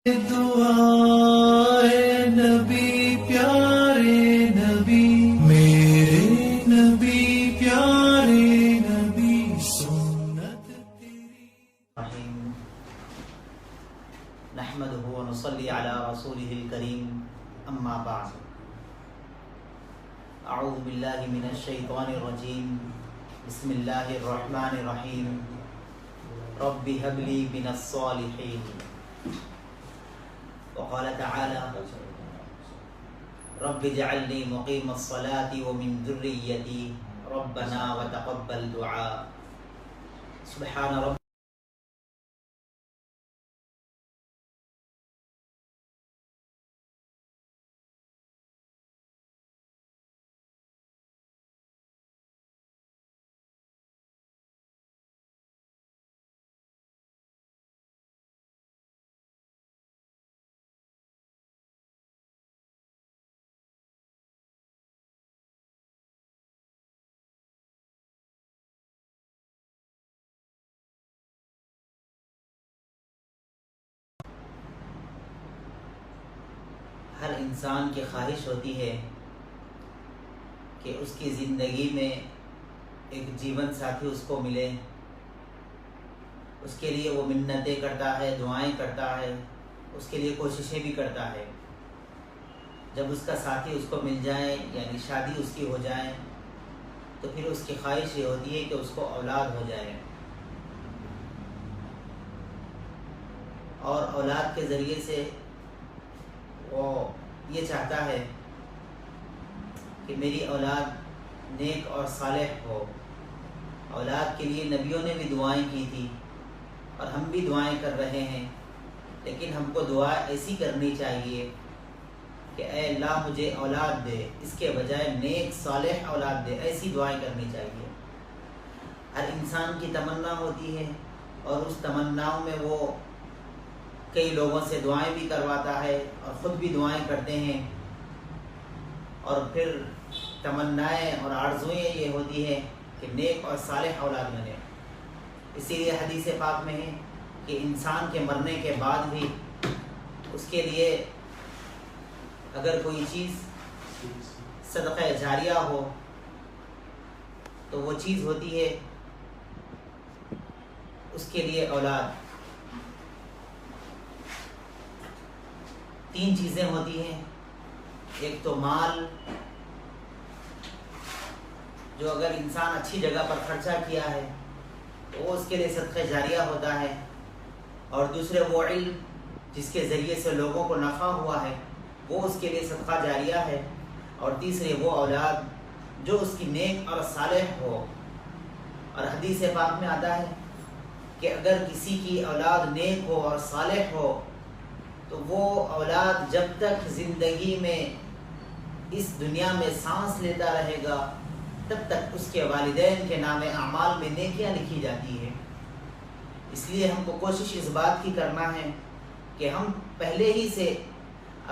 دعائے نبی پیارے نبی، میرے نبی پیارے نبی، سنت تیری رحیم نحمده ونصلي على رسوله الكريم اما بعد اعوذ باللہ من الشیطان الرجیم بسم اللہ الرحمن الرحیم رب هب لي من الصالحین وقال تعالى رب اجعلني مقيم الصلاة ومن ذريتي ربنا وتقبل دعاء سبحان رب ہر انسان کی خواہش ہوتی ہے کہ اس کی زندگی میں ایک جیون ساتھی اس کو ملے، اس کے لیے وہ منتیں کرتا ہے، دعائیں کرتا ہے، اس کے لیے کوششیں بھی کرتا ہے۔ جب اس کا ساتھی اس کو مل جائے یعنی شادی اس کی ہو جائے تو پھر اس کی خواہش یہ ہوتی ہے کہ اس کو اولاد ہو جائے، اور اولاد کے ذریعے سے وہ یہ چاہتا ہے کہ میری اولاد نیک اور صالح ہو۔ اولاد کے لیے نبیوں نے بھی دعائیں کی تھی اور ہم بھی دعائیں کر رہے ہیں، لیکن ہم کو دعا ایسی کرنی چاہیے کہ اے اللہ مجھے اولاد دے، اس کے بجائے نیک صالح اولاد دے، ایسی دعائیں کرنی چاہیے۔ ہر انسان کی تمنا ہوتی ہے اور اس تمناؤں میں وہ کئی لوگوں سے دعائیں بھی کرواتا ہے اور خود بھی دعائیں کرتے ہیں، اور پھر تمنائیں اور آرزوئیں یہ ہوتی ہے کہ نیک اور صالح اولاد بنے۔ اسی لیے حدیث پاک میں ہے کہ انسان کے مرنے کے بعد بھی اس کے لیے اگر کوئی چیز صدقہ جاریہ ہو تو وہ چیز ہوتی ہے اس کے لیے اولاد۔ تین چیزیں ہوتی ہیں، ایک تو مال جو اگر انسان اچھی جگہ پر خرچہ کیا ہے تو وہ اس کے لیے صدقہ جاریہ ہوتا ہے، اور دوسرے وہ علم جس کے ذریعے سے لوگوں کو نفع ہوا ہے وہ اس کے لیے صدقہ جاریہ ہے، اور تیسرے وہ اولاد جو اس کی نیک اور صالح ہو۔ اور حدیث پاک میں آتا ہے کہ اگر کسی کی اولاد نیک ہو اور صالح ہو تو وہ اولاد جب تک زندگی میں اس دنیا میں سانس لیتا رہے گا تب تک اس کے والدین کے نام اعمال میں نیکیاں لکھی جاتی ہیں۔ اس لیے ہم کو کوشش اس بات کی کرنا ہے کہ ہم پہلے ہی سے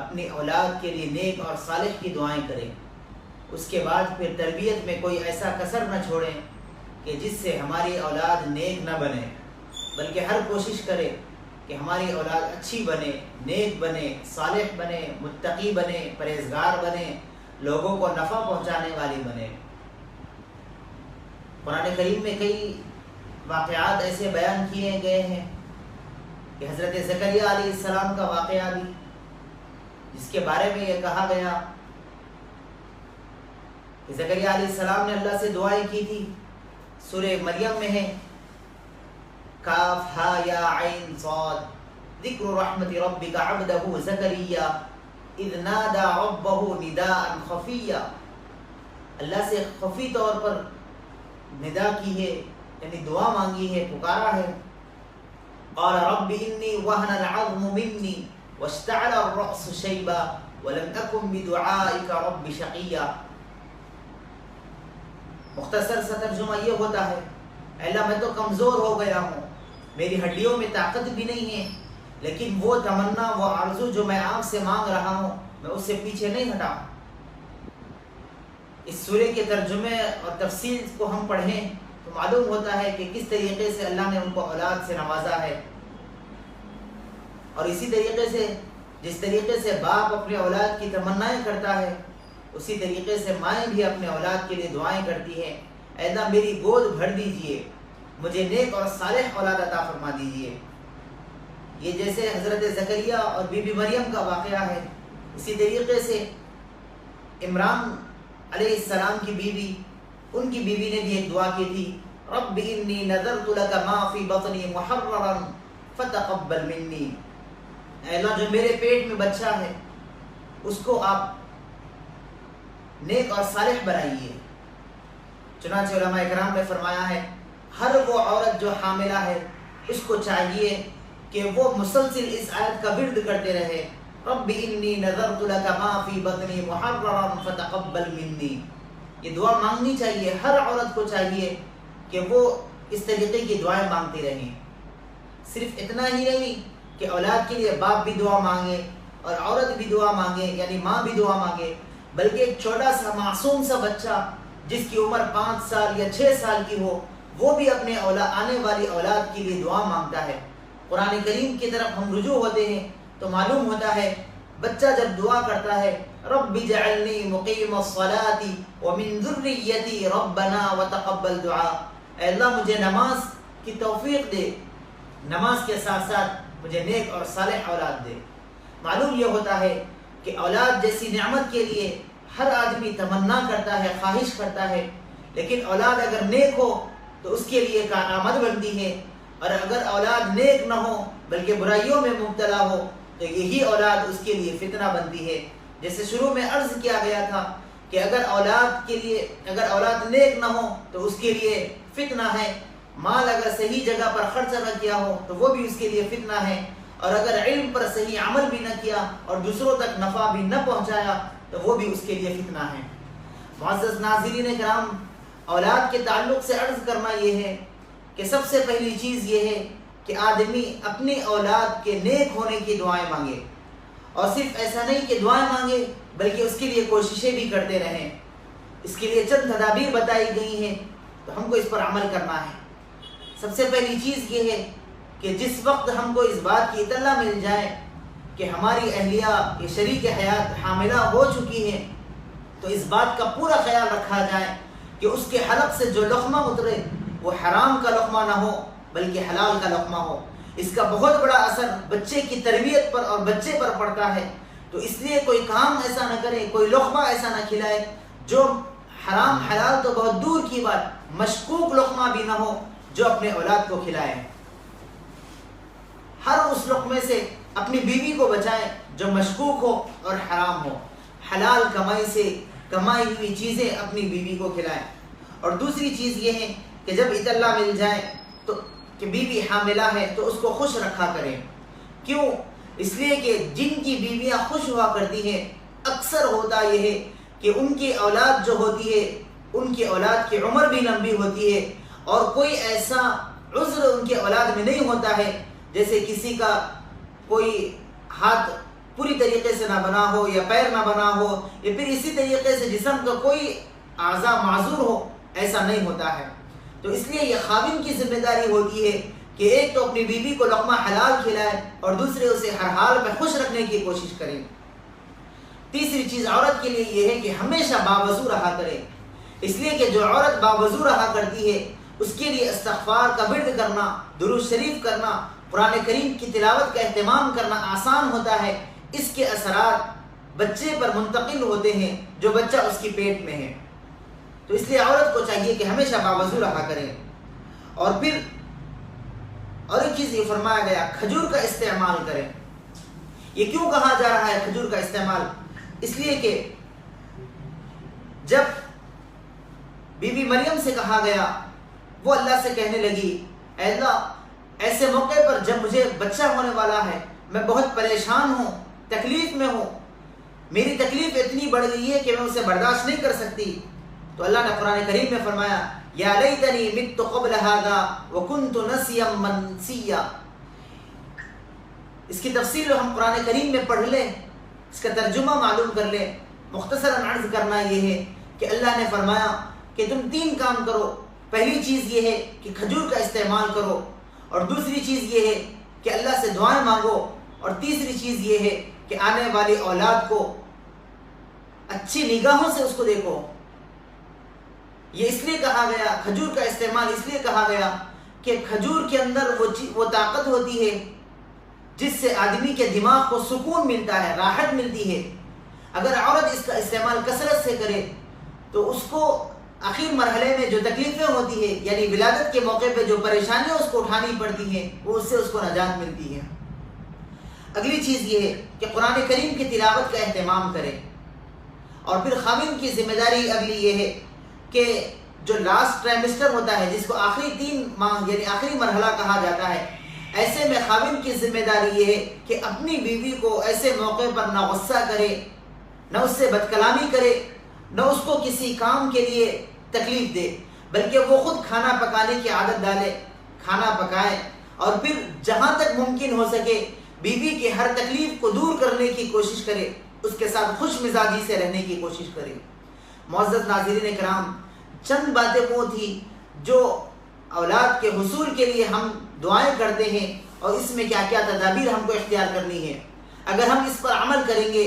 اپنی اولاد کے لیے نیک اور صالح کی دعائیں کریں، اس کے بعد پھر تربیت میں کوئی ایسا کسر نہ چھوڑیں کہ جس سے ہماری اولاد نیک نہ بنے، بلکہ ہر کوشش کرے کہ ہماری اولاد اچھی بنے، نیک بنے، صالح بنے، متقی بنے، پرہیزگار بنے، لوگوں کو نفع پہنچانے والی بنے۔ قرآن کریم میں کئی واقعات ایسے بیان کیے گئے ہیں کہ حضرت زکریا علیہ السلام کا واقعہ بھی، جس کے بارے میں یہ کہا گیا کہ زکریا علیہ السلام نے اللہ سے دعائیں کی تھی۔ سورہ مریم میں ہے کاف ہا یا عین صاد ذکر رحمت ربک عبدہ زکریا اذ نادى ربہ نداء خفیا، اللہ سے خفی طور پر ندا کی ہے، یعنی دعا مانگی ہے، پکارا ہے۔ قال رب انی وہن العظم منی واشتعل الرأس شیبا ولم اکن بدعائک رب شقیا۔ مختصر سا ترجمہ یہ ہوتا ہے، اے اللہ میں تو کمزور ہو گیا ہوں، میری ہڈیوں میں طاقت بھی نہیں ہے، لیکن وہ تمنا، وہ آرزو جو میں آپ سے مانگ رہا ہوں میں اس سے پیچھے نہیں ہٹا۔ اس سورے کے ترجمے اور تفصیل کو ہم پڑھیں تو معلوم ہوتا ہے کہ کس طریقے سے اللہ نے ان کو اولاد سے نوازا ہے۔ اور اسی طریقے سے جس طریقے سے باپ اپنے اولاد کی تمنائیں کرتا ہے، اسی طریقے سے مائیں بھی اپنے اولاد کے لیے دعائیں کرتی ہیں، اے اللہ میری گود بھر دیجئے، مجھے نیک اور صالح اولاد عطا فرما دیجئے۔ یہ جیسے حضرت زکریا اور بی بی مریم کا واقعہ ہے، اسی طریقے سے عمران علیہ السلام کی بیوی، ان کی بیوی نے بھی ایک دعا کی تھی، رب انی نذرت لک ما فی بطنی محررا فتقبل منی، اے اللہ جو میرے پیٹ میں بچہ ہے اس کو آپ نیک اور صالح بنائیے۔ چنانچہ علماء اکرام نے فرمایا ہے ہر وہ عورت جو حاملہ ہے اس کو چاہیے کہ وہ مسلسل اس آیت کا ورد کرتے رہے، رب انی نذرت لک ما فی بطنی محررا فتقبل منی۔ یہ دعا مانگنی چاہیے، ہر عورت کو چاہیے کہ وہ اس طریقے کی دعائیں مانگتی رہیں۔ صرف اتنا ہی نہیں کہ اولاد کے لیے باپ بھی دعا مانگے اور عورت بھی دعا مانگے، یعنی ماں بھی دعا مانگے، بلکہ ایک چھوٹا سا معصوم سا بچہ جس کی عمر 5 سال یا 6 سال کی ہو، وہ بھی اپنے آنے والی اولاد کے لیے دعا مانگتا ہے۔ قرآن کریم کی طرف ہم رجوع ہوتے ہیں تو معلوم ہوتا ہے بچہ جب دعا کرتا ہے رب اجعلنی مقیم الصلاۃ ومن ذریتی ربنا وتقبل دعا، اے اللہ مجھے نماز کی توفیق دے، نماز کے ساتھ ساتھ مجھے نیک اور صالح اولاد دے۔ معلوم یہ ہوتا ہے کہ اولاد جیسی نعمت کے لیے ہر آدمی تمنا کرتا ہے، خواہش کرتا ہے، لیکن اولاد اگر نیک ہو تو اس کے لیے کارآمد بنتی ہے، اور اگر اولاد نیک نہ ہو بلکہ برائیوں میں مبتلا ہو تو یہی اولاد اس کے لیے فتنہ بنتی ہے۔ جیسے شروع میں عرض کیا گیا تھا کہ اگر اولاد نیک نہ ہو تو اس کے لیے فتنہ ہے، مال اگر صحیح جگہ پر خرچ نہ کیا ہو تو وہ بھی اس کے لیے فتنہ ہے، اور اگر علم پر صحیح عمل بھی نہ کیا اور دوسروں تک نفع بھی نہ پہنچایا تو وہ بھی اس کے لیے فتنہ ہے۔ معزز ناظرین کرام، اولاد کے تعلق سے عرض کرنا یہ ہے کہ سب سے پہلی چیز یہ ہے کہ آدمی اپنی اولاد کے نیک ہونے کی دعائیں مانگے، اور صرف ایسا نہیں کہ دعائیں مانگے بلکہ اس کے لیے کوششیں بھی کرتے رہیں۔ اس کے لیے چند تدابیر بتائی گئی ہیں تو ہم کو اس پر عمل کرنا ہے۔ سب سے پہلی چیز یہ ہے کہ جس وقت ہم کو اس بات کی اطلاع مل جائے کہ ہماری اہلیہ یہ شریک حیات حاملہ ہو چکی ہے تو اس بات کا پورا خیال رکھا جائے کہ اس کے حلق سے جو لقمہ اترے وہ حرام کا لقمہ نہ ہو بلکہ حلال کا لقمہ ہو۔ اس کا بہت بڑا اثر بچے کی تربیت پر اور بچے پر پڑتا ہے، تو اس لیے کوئی کام ایسا نہ کرے، کوئی لقمہ ایسا نہ کھلائے جو حرام حلال تو بہت دور کی بات، مشکوک لقمہ بھی نہ ہو جو اپنے اولاد کو کھلائے۔ ہر اس لقمے سے اپنی بیوی کو بچائیں جو مشکوک ہو اور حرام ہو، حلال کمائی سے کمائی ہوئی چیزیں اپنی بیوی کو کھلائیں۔ اور دوسری چیز یہ ہے کہ جب اطلاع مل جائے تو کہ بیوی حاملہ ہے تو اس کو خوش رکھا کریں۔ کیوں؟ اس لیے کہ جن کی بیویاں خوش ہوا کرتی ہیں اکثر ہوتا یہ ہے کہ ان کی اولاد جو ہوتی ہے ان کی اولاد کی عمر بھی لمبی ہوتی ہے، اور کوئی ایسا عذر ان کی اولاد میں نہیں ہوتا ہے جیسے کسی کا کوئی ہاتھ پوری طریقے سے نہ بنا ہو یا پیر نہ بنا ہو یا پھر اسی طریقے سے جسم کا کوئی اعضاء معذور ہو، ایسا نہیں ہوتا ہے۔ تو اس لیے یہ خاوند کی ذمہ داری ہوتی ہے کہ ایک تو اپنی بیوی کو لقمہ حلال کھلائے اور دوسرے اسے ہر حال میں خوش رکھنے کی کوشش کریں۔ تیسری چیز عورت کے لیے یہ ہے کہ ہمیشہ باوضو رہا کرے، اس لیے کہ جو عورت باوضو رہا کرتی ہے اس کے لیے استغفار کا ورد کرنا، درود شریف کرنا، قرآن کریم کی تلاوت کا اہتمام کرنا آسان ہوتا ہے۔ اس کے اثرات بچے پر منتقل ہوتے ہیں جو بچہ اس کی پیٹ میں ہے، تو اس لیے عورت کو چاہیے کہ ہمیشہ باوضو رہا کرے۔ اور پھر اور ایک چیز یہ فرمایا گیا کھجور کا استعمال کریں۔ یہ کیوں کہا جا رہا ہے کھجور کا استعمال؟ اس لیے کہ جب بی بی مریم سے کہا گیا وہ اللہ سے کہنے لگی اے اللہ ایسے موقع پر جب مجھے بچہ ہونے والا ہے میں بہت پریشان ہوں، تکلیف میں ہوں، میری تکلیف اتنی بڑھ گئی ہے کہ میں اسے برداشت نہیں کر سکتی، تو اللہ نے قرآن کریم میں فرمایا یا لیتنی مت قبل ھذا وکنت نسیا منسیا۔ اس کی تفصیل ہم قرآن کریم میں پڑھ لیں، اس کا ترجمہ معلوم کر لیں۔ مختصراً عرض کرنا یہ ہے کہ اللہ نے فرمایا کہ تم 3 کام کرو۔ پہلی چیز یہ ہے کہ کھجور کا استعمال کرو، اور دوسری چیز یہ ہے کہ اللہ سے دعائیں مانگو، اور تیسری چیز یہ ہے کہ آنے والی اولاد کو اچھی نگاہوں سے اس کو دیکھو. یہ اس لیے کہا گیا، کھجور کا استعمال اس لیے کہا گیا کہ کھجور کے اندر وہ طاقت ہوتی ہے جس سے آدمی کے دماغ کو سکون ملتا ہے، راحت ملتی ہے. اگر عورت اس کا استعمال کثرت سے کرے تو اس کو آخر مرحلے میں جو تکلیفیں ہوتی ہیں، یعنی ولادت کے موقع پہ جو پریشانیاں اس کو اٹھانی پڑتی ہیں، وہ اس سے اس کو نجات ملتی ہے. اگلی چیز یہ ہے کہ قرآن کریم کی تلاوت کا اہتمام کرے. اور پھر خاوند کی ذمہ داری اگلی یہ ہے کہ جو لاسٹ ٹرائمسٹر ہوتا ہے، جس کو آخری 3 ماہ یعنی آخری مرحلہ کہا جاتا ہے، ایسے میں خاوند کی ذمہ داری یہ ہے کہ اپنی بیوی کو ایسے موقع پر نہ غصہ کرے، نہ اس سے بدکلامی کرے، نہ اس کو کسی کام کے لیے تکلیف دے، بلکہ وہ خود کھانا پکانے کی عادت ڈالے، کھانا پکائے، اور پھر جہاں تک ممکن ہو سکے بیوی کی ہر تکلیف کو دور کرنے کی کوشش کرے، اس کے ساتھ خوش مزاجی سے رہنے کی کوشش کرے. معزز ناظرین کرام، چند باتیں وہ تھی جو اولاد کے حصول کے لیے ہم دعائیں کرتے ہیں، اور اس میں کیا کیا تدابیر ہم کو اختیار کرنی ہے. اگر ہم اس پر عمل کریں گے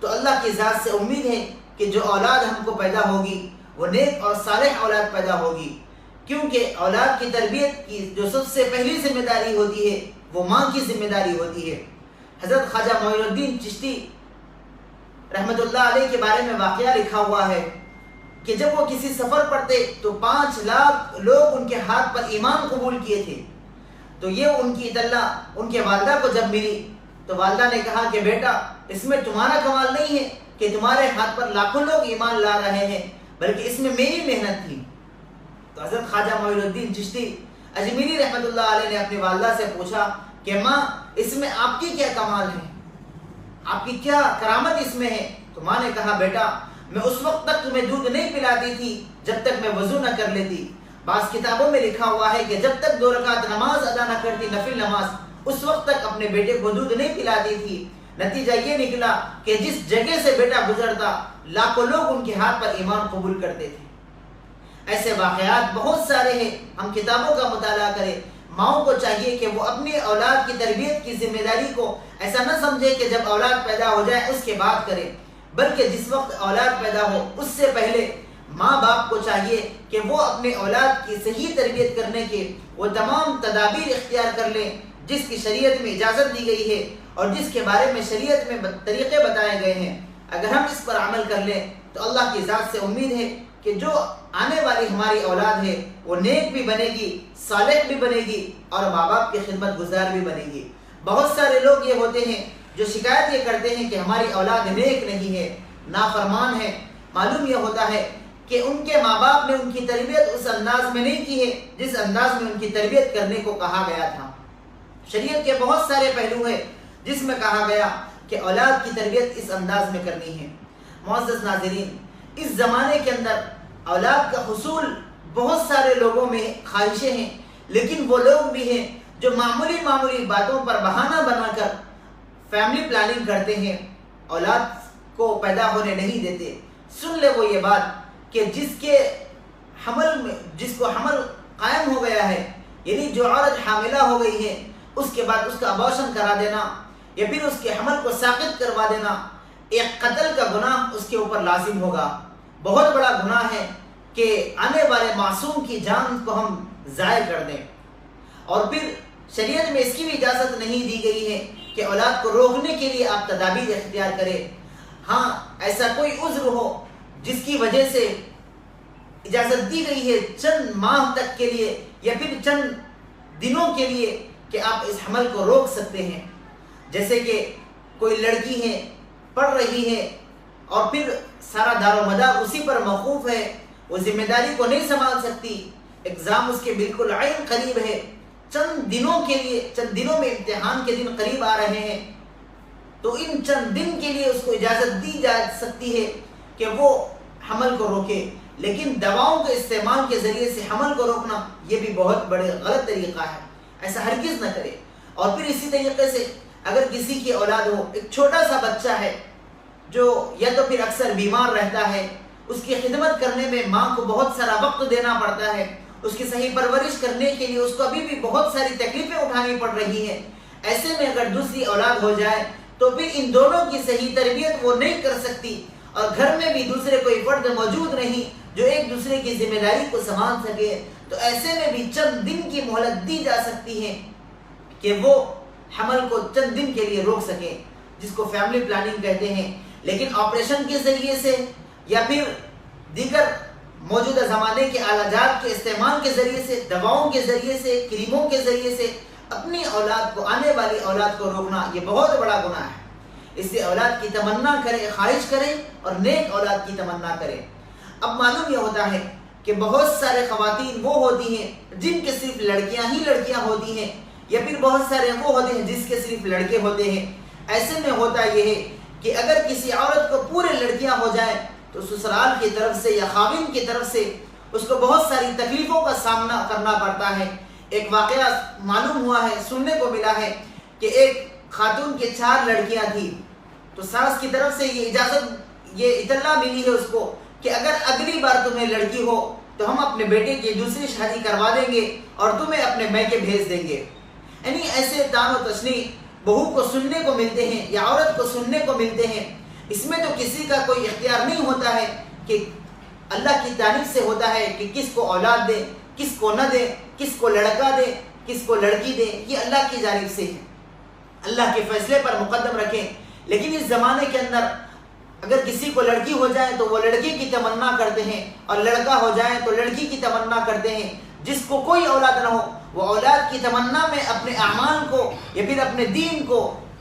تو اللہ کی ذات سے امید ہے کہ جو اولاد ہم کو پیدا ہوگی وہ نیک اور صالح اولاد پیدا ہوگی، کیونکہ اولاد کی تربیت کی جو سب سے پہلی ذمہ داری ہوتی ہے وہ ماں کی ذمہ داری ہوتی ہے. حضرت خواجہ معین الدین چشتی رحمت اللہ علیہ کے بارے میں واقعہ لکھا ہوا ہے کہ جب وہ کسی سفر پر تھے تو 5 لاکھ لوگ ان کے ہاتھ پر ایمان قبول کیے تھے. تو یہ ان کی اطلاع ان کے والدہ کو جب ملی تو والدہ نے کہا کہ بیٹا، اس میں تمہارا کمال نہیں ہے کہ تمہارے ہاتھ پر لاکھوں لوگ ایمان لا رہے ہیں، بلکہ اس میں میری محنت تھی. تو حضرت خواجہ معین الدین چشتی اجمیری رحمت اللہ علیہ نے اپنی والدہ سے پوچھا کہ ماں، اس میں آپ کی کیا کمال ہے، آپ کی کیا کرامت اس میں ہے؟ تو ماں نے کہا بیٹا، میں اس وقت تک تمہیں دودھ نہیں پلاتی تھی جب تک میں وضو نہ کر لیتی. بعض کتابوں میں لکھا ہوا ہے کہ جب تک 2 رکعت نماز ادا نہ کرتی، نفل نماز، اس وقت تک اپنے بیٹے کو دودھ نہیں پلاتی تھی. نتیجہ یہ نکلا کہ جس جگہ سے بیٹا گزرتا لاکھوں لوگ ان کے ہاتھ پر ایمان قبول کرتے تھے. ایسے واقعات بہت سارے ہیں، ہم کتابوں کا مطالعہ کریں. ماؤں کو چاہیے کہ وہ اپنی اولاد کی تربیت کی ذمہ داری کو ایسا نہ سمجھے کہ جب اولاد پیدا ہو جائے اس کے بعد کرے، بلکہ جس وقت اولاد پیدا ہو اس سے پہلے ماں باپ کو چاہیے کہ وہ اپنے اولاد کی صحیح تربیت کرنے کے وہ تمام تدابیر اختیار کر لیں جس کی شریعت میں اجازت دی گئی ہے اور جس کے بارے میں شریعت میں طریقے بتائے گئے ہیں. اگر ہم اس پر عمل کر لیں تو اللہ کی ذات سے امید ہے کہ جو آنے والی ہماری اولاد ہے وہ نیک بھی بنے گی، صالح بھی بنے گی، اور ماں باپ کی خدمت گزار بھی بنے گی. بہت سارے لوگ یہ ہوتے ہیں جو شکایت یہ کرتے ہیں کہ ہماری اولاد نیک نہیں ہے، نافرمان ہے. معلوم یہ ہوتا ہے کہ ان کے ماں باپ نے ان کی تربیت اس انداز میں نہیں کی ہے جس انداز میں ان کی تربیت کرنے کو کہا گیا تھا. شریعت کے بہت سارے پہلو ہیں جس میں کہا گیا کہ اولاد کی تربیت اس انداز میں کرنی ہے. معزز ناظرین، اس زمانے کے اندر اولاد کا حصول بہت سارے لوگوں میں خواہشیں ہیں، لیکن وہ لوگ بھی ہیں جو معمولی باتوں پر بہانہ بنا کر فیملی پلاننگ کرتے ہیں، اولاد کو پیدا ہونے نہیں دیتے. سن لے وہ یہ بات کہ جس کو حمل قائم ہو گیا ہے، یعنی جو عورت حاملہ ہو گئی ہے، اس کے بعد اس کا ابارشن کرا دینا یا پھر اس کے حمل کو ساقط کروا دینا، ایک قتل کا گناہ اس کے اوپر لازم ہوگا. بہت بڑا گناہ ہے کہ آنے والے معصوم کی جان کو ہم ضائع کر دیں. اور پھر شریعت میں اس کی بھی اجازت نہیں دی گئی ہے کہ اولاد کو روکنے کے لیے آپ تدابیر اختیار کریں. ہاں، ایسا کوئی عذر ہو جس کی وجہ سے اجازت دی گئی ہے چند ماہ تک کے لیے یا پھر چند دنوں کے لیے کہ آپ اس حمل کو روک سکتے ہیں. جیسے کہ کوئی لڑکی ہے، پڑھ رہی ہے اور پھر سارا دار و مدار اسی پر موقوف ہے، وہ ذمہ داری کو نہیں سنبھال سکتی، ایگزام اس کے بالکل عین قریب ہے، چند دنوں میں امتحان کے دن قریب آ رہے ہیں، تو ان چند دن کے لیے اس کو اجازت دی جا سکتی ہے کہ وہ حمل کو روکے. لیکن دواؤں کے استعمال کے ذریعے سے حمل کو روکنا یہ بھی بہت بڑے غلط طریقہ ہے، ایسا ہرگز نہ کرے. اور پھر اسی طریقے سے اگر کسی کی اولاد ہو، ایک چھوٹا سا بچہ ہے جو یا تو پھر اکثر بیمار رہتا ہے، اس کی خدمت کرنے میں ماں کو بہت سارا وقت دینا پڑتا ہے، اس کی صحیح پرورش کرنے کے لیے اس کو ابھی بھی بہت ساری تکلیفیں اٹھانی پڑ رہی ہیں. ایسے میں اگر دوسری اولاد ہو جائے تو پھر ان دونوں کی صحیح تربیت وہ نہیں کر سکتی، اور گھر میں بھی دوسرے کوئی فرد موجود نہیں جو ایک دوسرے کی ذمہ داری کو سنبھال سکے، تو ایسے میں بھی چند دن کی مہلت دی جا سکتی ہے کہ وہ حمل کو چند دن کے لیے روک سکے، جس کو فیملی پلاننگ کہتے ہیں۔ لیکن آپریشن کے ذریعے سے یا پھر دیگر موجودہ زمانے کے علاجات کے استعمال کے ذریعے سے، دواؤں کے ذریعے سے، کریموں کے ذریعے سے اپنی اولاد کو، آنے والی اولاد کو روکنا، یہ بہت بڑا گناہ ہے۔ اس سے اولاد کی تمنا کرے، خواہش کرے اور نیک اولاد کی تمنا کرے۔ اب معلوم یہ ہوتا ہے کہ بہت سارے خواتین وہ ہوتی ہیں جن کے صرف لڑکیاں ہی لڑکیاں ہوتی ہیں، یا پھر بہت سارے وہ ہوتے ہیں جس کے صرف لڑکے ہوتے ہیں۔ ایسے میں ہوتا یہ ہے کہ اگر کسی عورت کو پورے لڑکیاں ہو جائیں تو سسرال کی طرف سے یا خاوند کی طرف سے اس کو بہت ساری تکلیفوں کا سامنا کرنا پڑتا ہے۔ ایک واقعہ معلوم ہوا ہے، سننے کو ملا ہے کہ ایک خاتون کے 4 لڑکیاں تھیں، تو ساس کی طرف سے یہ اجازت، یہ اطلاع ملی ہے اس کو کہ اگر اگلی بار تمہیں لڑکی ہو تو ہم اپنے بیٹے کی دوسری شادی کروا دیں گے اور تمہیں اپنے میکے بھیج دیں گے۔ یعنی ایسے تان و تشنیع بہو کو سننے کو ملتے ہیں یا عورت کو سننے کو ملتے ہیں۔ اس میں تو کسی کا کوئی اختیار نہیں ہوتا ہے کہ اللہ کی جانب سے ہوتا ہے کہ کس کو اولاد دے، کس کو نہ دے، کس کو لڑکا دے، کس کو لڑکی دے، یہ اللہ کی جانب سے ہے۔ اللہ کے فیصلے پر مقدم رکھیں۔ لیکن اس زمانے کے اندر اگر کسی کو لڑکی ہو جائے تو وہ لڑکی کی تمنا کرتے ہیں، اور لڑکا ہو جائے تو لڑکی کی تمنا کرتے ہیں۔ جس کو کوئی اولاد نہ ہو وہ اولاد کی تمنا میں اپنے اعمال کو یا پھر اپنے دین کو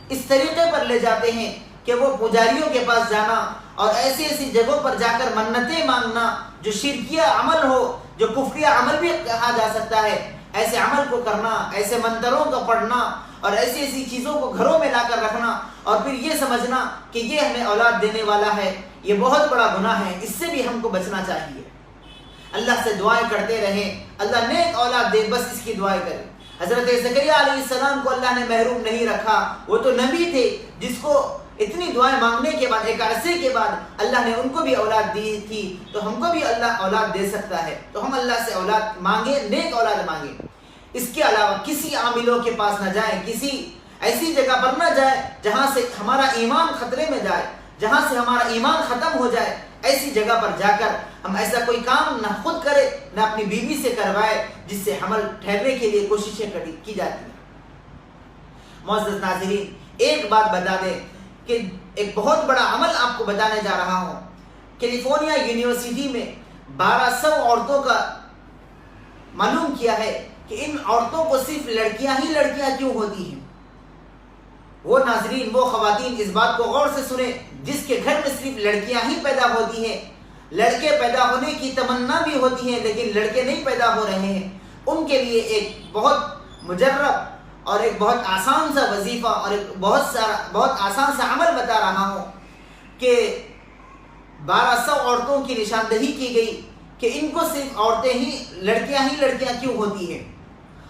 اس طریقے پر لے جاتے ہیں کہ وہ پجاریوں کے پاس جانا اور ایسی ایسی جگہوں پر جا کر منتیں مانگنا جو شرکیہ عمل ہو، جو کفریہ عمل بھی کہا جا سکتا ہے، ایسے عمل کو کرنا، ایسے منتروں کا پڑھنا اور ایسی ایسی چیزوں کو گھروں میں لا کر رکھنا اور پھر یہ سمجھنا کہ یہ ہمیں اولاد دینے والا ہے، یہ بہت بڑا گناہ ہے۔ اس سے بھی ہم کو بچنا چاہیے۔ اللہ سے دعائیں کرتے رہیں، اللہ نیک اولاد دے، بس اس کی دعائیں کریں۔ حضرت زکریا علیہ السلام کو اللہ نے محروم نہیں رکھا، وہ تو نبی تھے جس کو اتنی دعائیں مانگنے کے بعد، ایک عرصے کے بعد اللہ نے ان کو بھی اولاد دی تھی، تو ہم کو بھی اللہ اولاد دے سکتا ہے۔ تو ہم اللہ سے اولاد مانگیں، نیک اولاد مانگیں۔ اس کے علاوہ کسی عاملوں کے پاس نہ جائیں، کسی ایسی جگہ پر نہ جائیں جہاں سے ہمارا ایمان خطرے میں جائے، جہاں سے ہمارا ایمان ختم ہو جائے۔ ایسی جگہ پر جا کر ہم ایسا کوئی کام نہ خود کرے نہ اپنی بیوی سے کروائے جس سے حمل ٹھہرنے کے لیے کوششیں کی جاتی ہیں۔ معزز ناظرین، ایک بات بتا دیں کہ ایک بہت بڑا عمل آپ کو بتانے جا رہا ہوں۔ کیلیفورنیا یونیورسٹی میں 1200 عورتوں کا معلوم کیا ہے کہ ان عورتوں کو صرف لڑکیاں ہی لڑکیاں کیوں ہوتی ہیں۔ وہ ناظرین، وہ خواتین اس بات کو غور سے سنیں جس کے گھر میں صرف لڑکیاں ہی پیدا ہوتی ہیں، لڑکے پیدا ہونے کی تمنا بھی ہوتی ہے لیکن لڑکے نہیں پیدا ہو رہے ہیں، ان کے لیے ایک بہت مجرب اور ایک بہت آسان سا وظیفہ اور ایک بہت آسان سا عمل بتا رہا ہوں کہ 1200 عورتوں کی نشاندہی کی گئی کہ ان کو صرف عورتیں ہی لڑکیاں کیوں ہوتی ہیں۔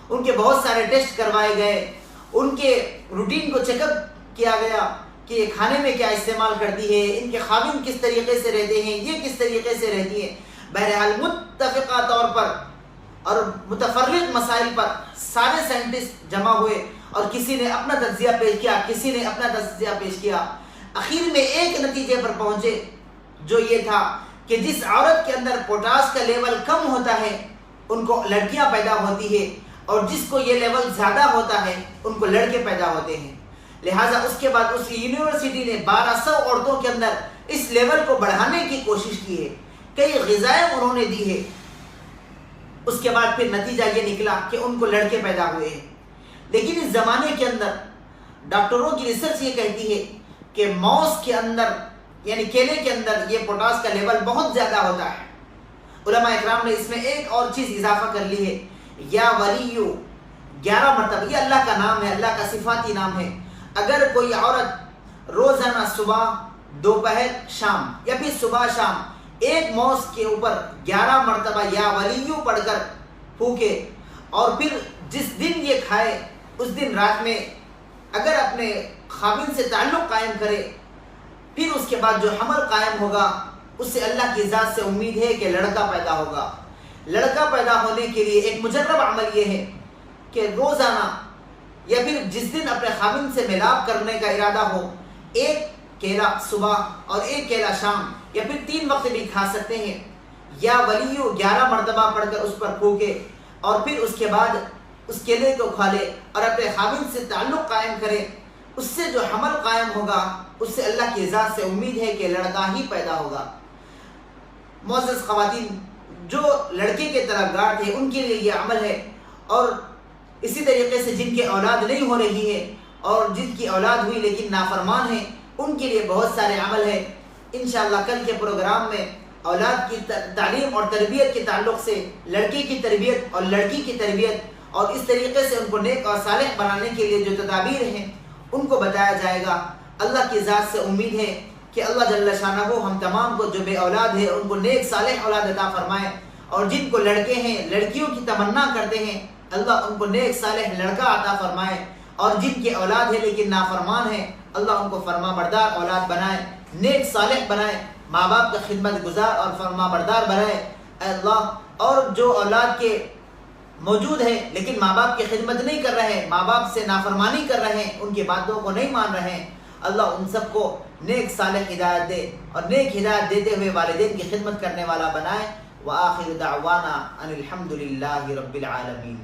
ان کے بہت سارے ٹیسٹ کروائے گئے، ان کے روٹین کو چیک اپ کیا گیا کہ یہ کھانے میں کیا استعمال کرتی ہے، ان کے خاوند کس طریقے سے رہتے ہیں، یہ کس طریقے سے رہتی ہے۔ بہرحال متفقہ طور پر اور متفرق مسائل پر سارے سائنٹسٹ جمع ہوئے اور کسی نے اپنا تجزیہ پیش کیا، کسی نے اپنا تجزیہ پیش کیا۔ آخر میں ایک نتیجے پر پہنچے جو یہ تھا کہ جس عورت کے اندر پوٹاش کا لیول کم ہوتا ہے ان کو لڑکیاں پیدا ہوتی ہے، اور جس کو یہ لیول زیادہ ہوتا ہے ان کو لڑکے پیدا ہوتے ہیں۔ لہٰذا اس کے بعد اس یونیورسٹی نے 1200 عورتوں کے اندر اس لیول کو بڑھانے کی کوشش کی ہے، کئی غذائیں انہوں نے دی ہے۔ اس کے بعد پھر نتیجہ یہ نکلا کہ ان کو لڑکے پیدا ہوئے ہیں۔ لیکن اس زمانے کے اندر ڈاکٹروں کی ریسرچ یہ کہتی ہے کہ موز کے اندر یعنی کیلے کے اندر یہ پوٹاش کا لیول بہت زیادہ ہوتا ہے۔ علماء اکرام نے اس میں ایک اور چیز اضافہ کر لی ہے، یا ولیو 11 مرتبہ، یہ اللہ کا نام ہے، اللہ کا صفاتی نام ہے۔ اگر کوئی عورت روزانہ صبح، دوپہر، شام یا پھر صبح شام ایک موز کے اوپر 11 مرتبہ یا ولیو پڑھ کر پھونکے اور پھر جس دن یہ کھائے اس دن رات میں اگر اپنے خاوند سے تعلق قائم کرے، پھر اس کے بعد جو حمل قائم ہوگا اس سے اللہ کی ذات سے امید ہے کہ لڑکا پیدا ہوگا۔ لڑکا پیدا ہونے کے لیے ایک مجرب عمل یہ ہے کہ روزانہ یا پھر جس دن اپنے خاوند سے ملاپ کرنے کا ارادہ ہو، ایک کیلا صبح اور ایک کیلا شام، یا پھر 3 وقت بھی کھا سکتے ہیں، یا ولیو 11 مرتبہ پڑھ کر اس پر پھونکے اور پھر اس کے بعد اس کیلے کو کھا لے اور اپنے خاوند سے تعلق قائم کرے۔ اس سے جو حمل قائم ہوگا اس سے اللہ کی ذات سے امید ہے کہ لڑکا ہی پیدا ہوگا۔ معزز خواتین، جو لڑکے کے طلبگار تھے ان کے لیے یہ عمل ہے، اور اسی طریقے سے جن کی اولاد نہیں ہو رہی ہے اور جن کی اولاد ہوئی لیکن نافرمان ہیں ان کے لیے بہت سارے عمل ہیں۔ انشاءاللہ کل کے پروگرام میں اولاد کی تعلیم اور تربیت کے تعلق سے لڑکے کی تربیت اور لڑکی کی تربیت اور اس طریقے سے ان کو نیک اور صالح بنانے کے لیے جو تدابیر ہیں ان کو بتایا جائے گا۔ اللہ کی ذات سے امید ہے کہ اللہ جل شانہ ہم تمام کو جو بے اولاد ہے ان کو نیک صالح اولاد عطا فرمائے، اور جن کو لڑکے ہیں لڑکیوں کی تمنا کرتے ہیں اللہ ان کو نیک صالح لڑکا عطا فرمائے، اور جن کی اولاد ہے لیکن نافرمان ہے اللہ ان کو فرما بردار اولاد بنائے، نیک صالح بنائے، ماں باپ کا خدمت گزار اور فرما بردار بنائے۔ اے اللہ، اور جو اولاد کے موجود ہیں لیکن ماں باپ کی خدمت نہیں کر رہے ہیں، ماں باپ سے نافرمانی کر رہے ہیں، ان کی باتوں کو نہیں مان رہے ہیں، اللہ ان سب کو نیک صالح ہدایت دے اور نیک ہدایت دیتے ہوئے والدین کی خدمت کرنے والا بنائے۔ وآخر دعوانا ان الحمد للہ رب العالمین۔